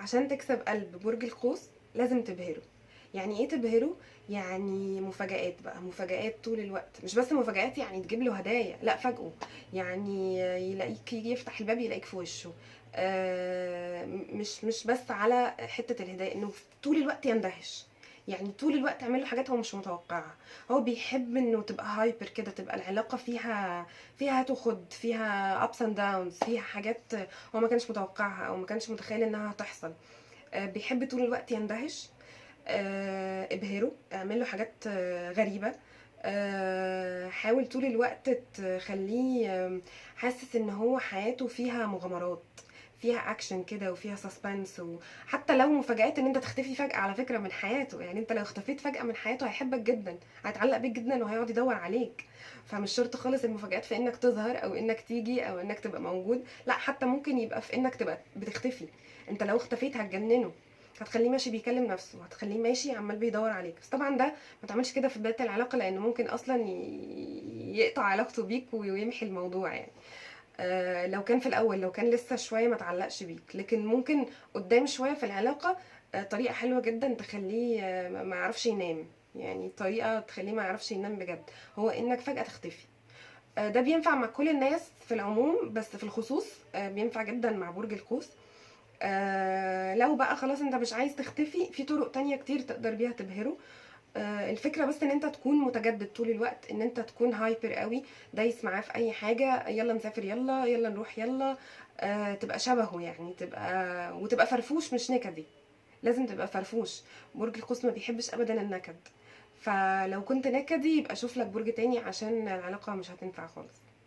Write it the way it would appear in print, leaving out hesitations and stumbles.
عشان تكسب قلب برج القوس لازم تبهره. يعني ايه تبهره؟ يعني مفاجآت بقى، مفاجآت طول الوقت، مش بس مفاجآت يعني تجيب له هدايا، لا فاجئه. يعني يلاقيك يجي يفتح الباب يلاقيك في وشه. مش بس على حتة الهدايا، انه طول الوقت يندهش. يعني طول الوقت اعمل له حاجات هو مش متوقعها. هو بيحب انه تبقى هايبر كده، تبقى العلاقة فيها هات وخد، فيها ups and downs، فيها حاجات هو ما كانش متوقعها او ما كانش متخيل انها هتحصل. بيحب طول الوقت يندهش. ابهره، اعمل له حاجات غريبة. حاول طول الوقت تخليه حاسس ان هو حياته فيها مغامرات، فيها اكشن كده وفيها سسبنس. وحتى لو مفاجآت ان انت تختفي فجأة على فكرة من حياته، يعني انت لو اختفيت فجأة من حياته هيحبك جدا، هيتعلق بيك جدا وهيقعد يدور عليك. فمش شرط خالص المفاجآت في انك تظهر او انك تيجي او انك تبقى موجود، لا حتى ممكن يبقى في انك تبقى بتختفي. انت لو اختفيت هتجننه، هتخليه ماشي بيكلم نفسه، هتخليه ماشي عمال بيدور عليك. بس طبعا ده ما تعملش كده في بداية العلاقة، لانه ممكن اصلا يقطع علاقته بيك ويمحي الموضوع يعني. لو كان في الاول، لو كان لسه شويه ما تعلقش بيك، لكن ممكن قدام شويه في العلاقه طريقه حلوه جدا تخليه ما يعرفش ينام. يعني طريقه تخليه ما يعرفش ينام بجد، هو انك فجاه تختفي. ده بينفع مع كل الناس في العموم، بس في الخصوص بينفع جدا مع برج القوس. لو بقى خلاص انت مش عايز تختفي، في طرق تانية كتير تقدر بيها تبهره. الفكرة بس ان انت تكون متجدد طول الوقت، ان انت تكون هايبر قوي، دايس معاه في اي حاجة، يلا نسافر، يلا يلا نروح، يلا. تبقى شبهه يعني، وتبقى فرفوش مش نكدي. لازم تبقى فرفوش. برج القوس ما بيحبش ابدا النكد. فلو كنت نكدي يبقى شوف لك برج تاني، عشان العلاقة مش هتنفع خالص.